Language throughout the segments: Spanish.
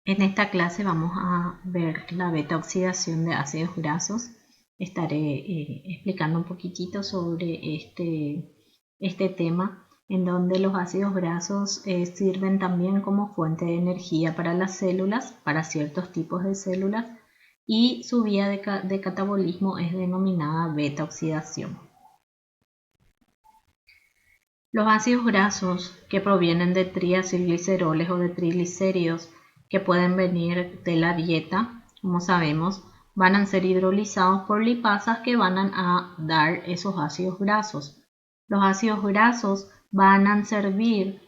En esta clase vamos a ver la beta oxidación de ácidos grasos. Estaré explicando un poquitito sobre este tema, en donde los ácidos grasos sirven también como fuente de energía para las células, para ciertos tipos de células, y su vía de catabolismo es denominada beta oxidación. Los ácidos grasos que provienen de triacilgliceroles o de triglicéridos que pueden venir de la dieta, como sabemos, van a ser hidrolizados por lipasas que van a dar esos ácidos grasos. Los ácidos grasos van a servir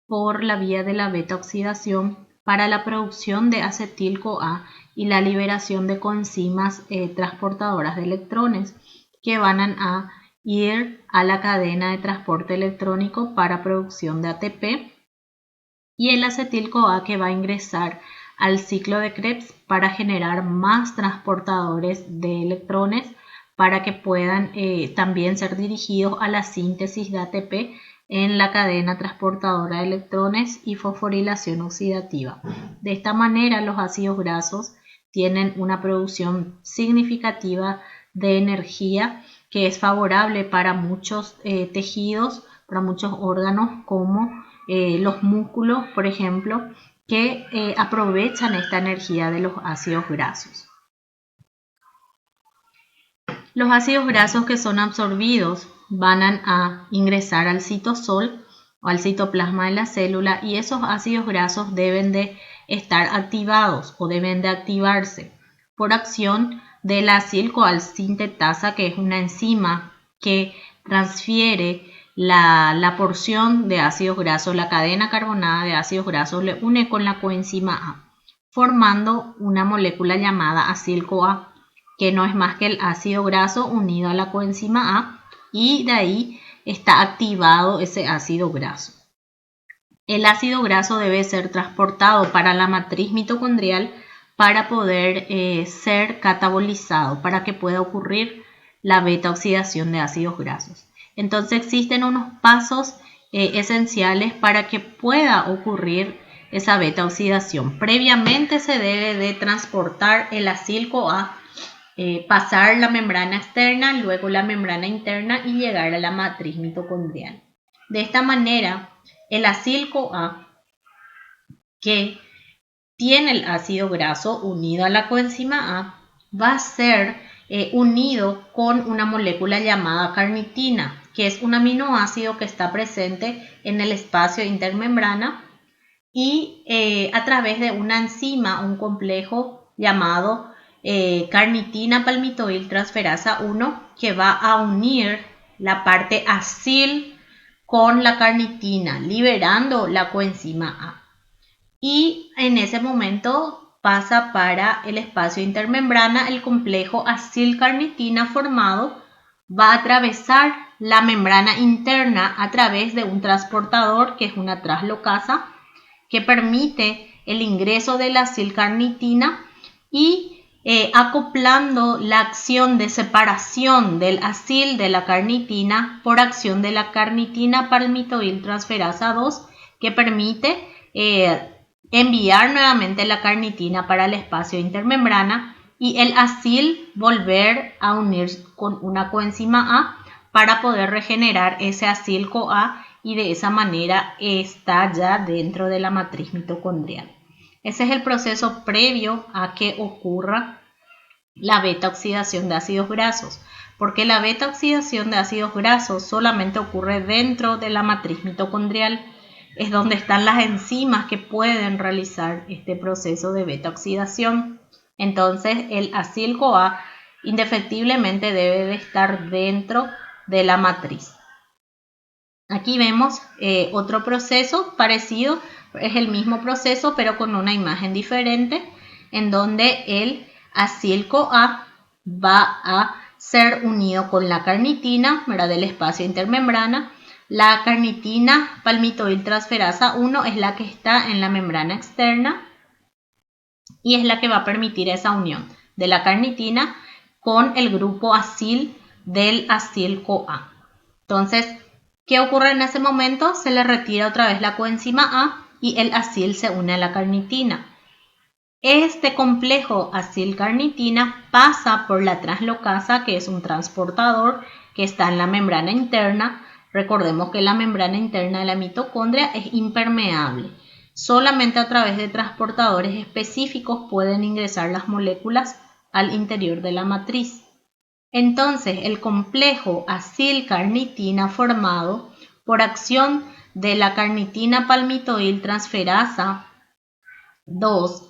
por la vía de la beta oxidación para la producción de acetil-CoA y la liberación de coenzimas transportadoras de electrones que van a ir a la cadena de transporte electrónico para producción de ATP, y el acetil-CoA que va a ingresar al ciclo de Krebs para generar más transportadores de electrones para que puedan también ser dirigidos a la síntesis de ATP en la cadena transportadora de electrones y fosforilación oxidativa. De esta manera, los ácidos grasos tienen una producción significativa de energía que es favorable para muchos tejidos, para muchos órganos como los músculos, por ejemplo, que aprovechan esta energía de los ácidos grasos. Los ácidos grasos que son absorbidos van a ingresar al citosol o al citoplasma de la célula, y esos ácidos grasos deben de estar activados o deben de activarse por acción de la acil-CoA sintetasa, que es una enzima que transfiere la porción de ácidos grasos, la cadena carbonada de ácidos grasos, le une con la coenzima A, formando una molécula llamada acil-CoA, que no es más que el ácido graso unido a la coenzima A, y de ahí está activado ese ácido graso. El ácido graso debe ser transportado para la matriz mitocondrial para poder ser catabolizado, para que pueda ocurrir la beta oxidación de ácidos grasos. Entonces existen unos pasos esenciales para que pueda ocurrir esa beta oxidación. Previamente se debe de transportar el acil-CoA, pasar la membrana externa, luego la membrana interna y llegar a la matriz mitocondrial. De esta manera, el acil-CoA, que tiene el ácido graso unido a la coenzima A, va a ser unido con una molécula llamada carnitina, que es un aminoácido que está presente en el espacio intermembrana, y a través de una enzima, un complejo llamado carnitina palmitoil transferasa 1, que va a unir la parte acil con la carnitina, liberando la coenzima A. Y en ese momento pasa para el espacio intermembrana el complejo acil-carnitina formado, va a atravesar la membrana interna a través de un transportador que es una traslocasa, que permite el ingreso de la acil-carnitina y acoplando la acción de separación del acil de la carnitina por acción de la carnitina palmitoil transferasa 2, que permite enviar nuevamente la carnitina para el espacio intermembrana y el acil volver a unir con una coenzima A para poder regenerar ese acil-CoA, y de esa manera está ya dentro de la matriz mitocondrial. Ese es el proceso previo a que ocurra la beta oxidación de ácidos grasos, porque la beta oxidación de ácidos grasos solamente ocurre dentro de la matriz mitocondrial. Es donde están las enzimas que pueden realizar este proceso de beta oxidación. Entonces el acil-CoA indefectiblemente debe de estar dentro de la matriz. Aquí vemos otro proceso parecido, es el mismo proceso pero con una imagen diferente, en donde el acil-CoA va a ser unido con la carnitina, ¿verdad?, del espacio intermembrana. La carnitina palmitoil transferasa 1 es la que está en la membrana externa y es la que va a permitir esa unión de la carnitina con el grupo acil del acil-CoA. Entonces, ¿qué ocurre en ese momento? Se le retira otra vez la coenzima A y el acil se une a la carnitina. Este complejo acil-carnitina pasa por la translocasa, que es un transportador que está en la membrana interna. Recordemos que la membrana interna de la mitocondria es impermeable. Solamente a través de transportadores específicos pueden ingresar las moléculas al interior de la matriz. Entonces, el complejo acil-carnitina formado por acción de la carnitina palmitoil transferasa 2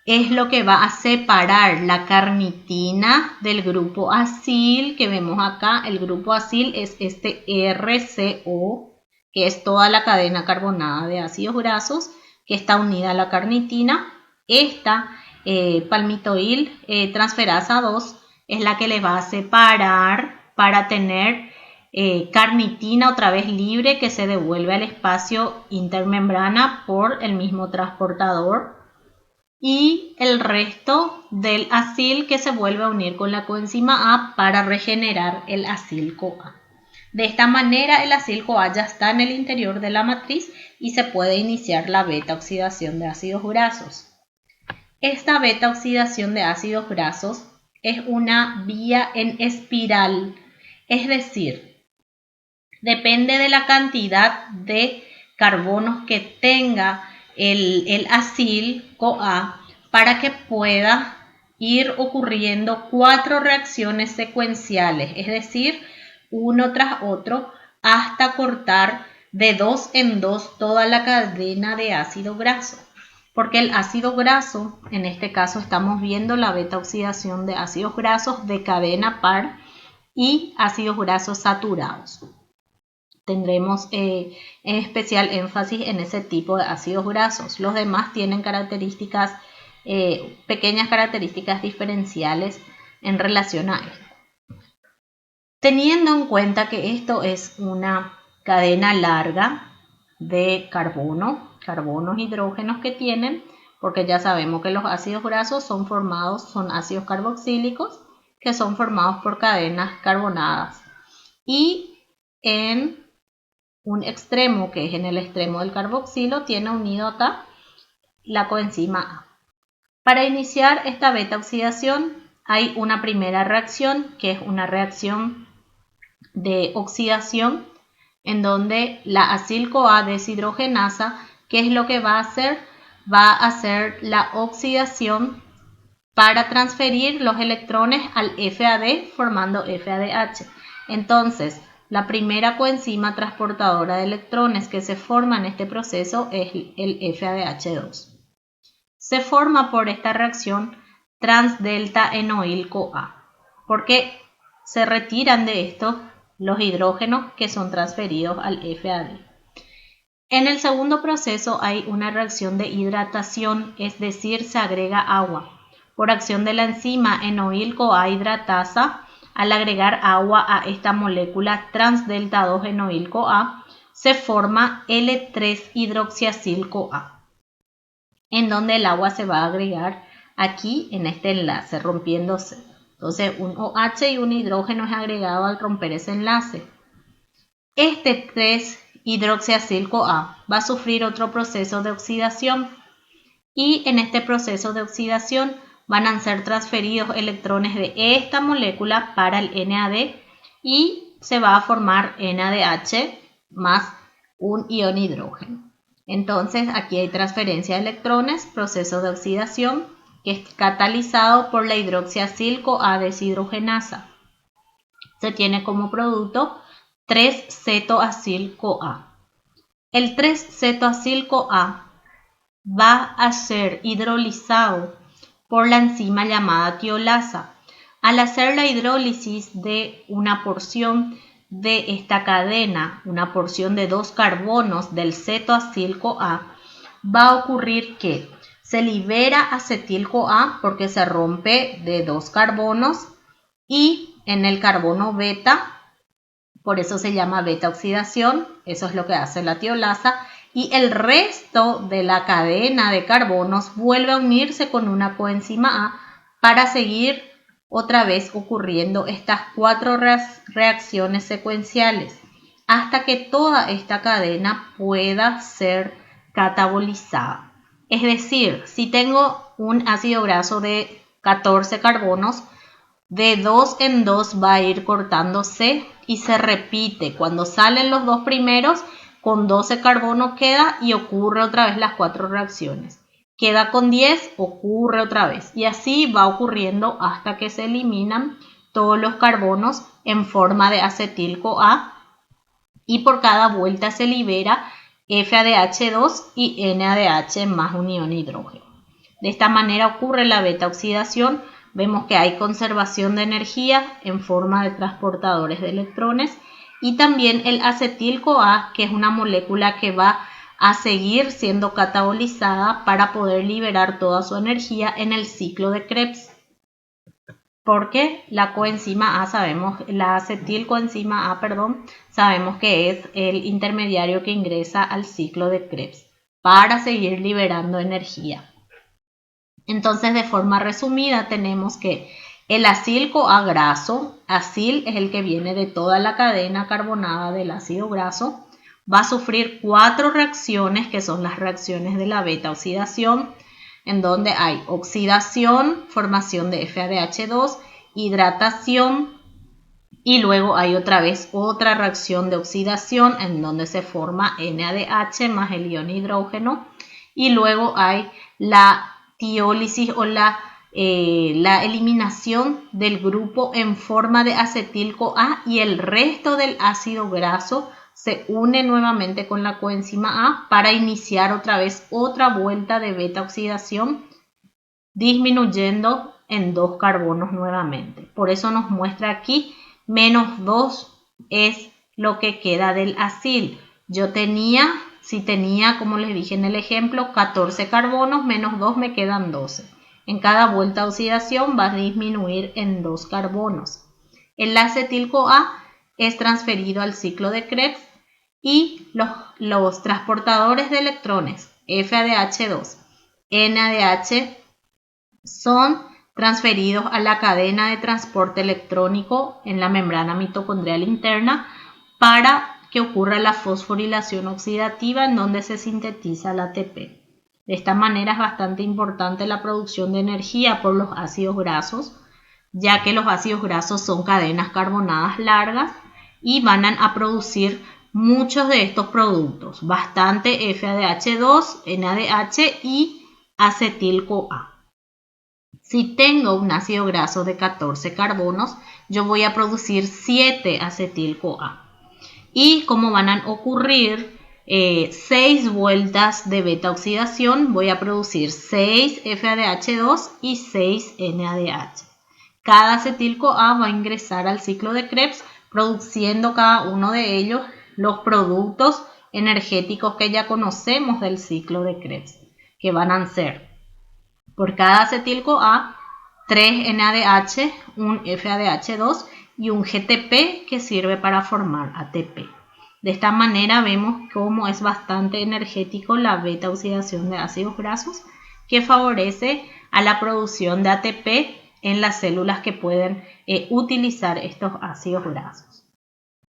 es lo que va a separar la carnitina del grupo acil que vemos acá. El grupo acil es este RCO, que es toda la cadena carbonada de ácidos grasos que está unida a la carnitina. Esta palmitoil transferasa 2 es la que le va a separar para tener carnitina otra vez libre que se devuelve al espacio intermembrana por el mismo transportador, y el resto del acil que se vuelve a unir con la coenzima A para regenerar el acil-CoA. De esta manera el acil-CoA ya está en el interior de la matriz y se puede iniciar la beta-oxidación de ácidos grasos. Esta beta-oxidación de ácidos grasos es una vía en espiral, es decir, depende de la cantidad de carbonos que tenga el acil-CoA para que pueda ir ocurriendo 4 reacciones secuenciales, es decir, uno tras otro, hasta cortar de 2 en 2 toda la cadena de ácido graso. Porque el ácido graso, en este caso estamos viendo la beta oxidación de ácidos grasos de cadena par y ácidos grasos saturados. Tendremos en especial énfasis en ese tipo de ácidos grasos. Los demás tienen características, pequeñas características diferenciales en relación a esto. Teniendo en cuenta que esto es una cadena larga de carbonos, hidrógenos que tienen, porque ya sabemos que los ácidos grasos son ácidos carboxílicos que son formados por cadenas carbonadas. Y en un extremo, que es en el extremo del carboxilo, tiene unido acá la coenzima A. Para iniciar esta beta oxidación hay una primera reacción, que es una reacción de oxidación, en donde la acil-CoA deshidrogenasa, ¿qué es lo que va a hacer? Va a hacer la oxidación para transferir los electrones al FAD formando FADH. Entonces, la primera coenzima transportadora de electrones que se forma en este proceso es el FADH2. Se forma por esta reacción trans-delta-enoil-CoA, porque se retiran de esto los hidrógenos que son transferidos al FAD. En el segundo proceso hay una reacción de hidratación, es decir, se agrega agua. Por acción de la enzima enoil-CoA hidratasa, al agregar agua a esta molécula trans-delta-2-enoil-CoA, se forma L3-hidroxiacil-CoA, en donde el agua se va a agregar aquí en este enlace, rompiéndose. Entonces un OH y un hidrógeno es agregado al romper ese enlace. Este 3-hidroxiacil-CoA va a sufrir otro proceso de oxidación y en este proceso de oxidación van a ser transferidos electrones de esta molécula para el NAD y se va a formar NADH más un ion hidrógeno. Entonces aquí hay transferencia de electrones, proceso de oxidación que es catalizado por la hidroxiacil-CoA deshidrogenasa. Se tiene como producto 3-cetoacil-CoA. El 3-cetoacil-CoA va a ser hidrolizado por la enzima llamada tiolasa. Al hacer la hidrólisis de una porción de esta cadena, una porción de 2 carbonos del cetoacil-CoA, va a ocurrir que se libera acetil-CoA porque se rompe de 2 carbonos y en el carbono beta, por eso se llama beta oxidación, eso es lo que hace la tiolasa, y el resto de la cadena de carbonos vuelve a unirse con una coenzima A para seguir otra vez ocurriendo estas 4 reacciones secuenciales hasta que toda esta cadena pueda ser catabolizada. Es decir, si tengo un ácido graso de 14 carbonos, de 2 en 2 va a ir cortándose y se repite. Cuando salen los dos primeros, con 12 carbonos queda y ocurre otra vez las 4 reacciones. Queda con 10, ocurre otra vez. Y así va ocurriendo hasta que se eliminan todos los carbonos en forma de acetil-CoA. Y por cada vuelta se libera FADH2 y NADH más un ion hidrógeno. De esta manera ocurre la beta oxidación. Vemos que hay conservación de energía en forma de transportadores de electrones y también el acetil-CoA, que es una molécula que va a seguir siendo catabolizada para poder liberar toda su energía en el ciclo de Krebs. Porque la coenzima A sabemos, la acetilcoenzima A, sabemos que es el intermediario que ingresa al ciclo de Krebs para seguir liberando energía. Entonces, de forma resumida, tenemos que el acil-CoA graso, acil es el que viene de toda la cadena carbonada del ácido graso, va a sufrir 4 reacciones que son las reacciones de la beta oxidación, en donde hay oxidación, formación de FADH2, hidratación y luego hay otra vez otra reacción de oxidación en donde se forma NADH más el ion hidrógeno y luego hay la tiólisis o la eliminación del grupo en forma de acetil-CoA y el resto del ácido graso se une nuevamente con la coenzima A para iniciar otra vez otra vuelta de beta oxidación, disminuyendo en 2 carbonos nuevamente. Por eso nos muestra aquí menos 2 es lo que queda del acil. Si tenía, como les dije en el ejemplo, 14 carbonos, menos 2 me quedan 12. En cada vuelta de oxidación va a disminuir en 2 carbonos. El acetil-CoA es transferido al ciclo de Krebs y los transportadores de electrones FADH2, NADH son transferidos a la cadena de transporte electrónico en la membrana mitocondrial interna para que ocurra la fosforilación oxidativa en donde se sintetiza el ATP. De esta manera es bastante importante la producción de energía por los ácidos grasos, ya que los ácidos grasos son cadenas carbonadas largas y van a producir muchos de estos productos, bastante FADH2, NADH y acetil-CoA. Si tengo un ácido graso de 14 carbonos, yo voy a producir 7 acetil-CoA. Y como van a ocurrir 6 vueltas de beta oxidación, voy a producir 6 FADH2 y 6 NADH. Cada acetil-CoA va a ingresar al ciclo de Krebs, produciendo cada uno de ellos los productos energéticos que ya conocemos del ciclo de Krebs, que van a ser por cada acetil-CoA 3 NADH, un FADH2 y un GTP que sirve para formar ATP. De esta manera vemos cómo es bastante energético la beta oxidación de ácidos grasos que favorece a la producción de ATP en las células que pueden utilizar estos ácidos grasos.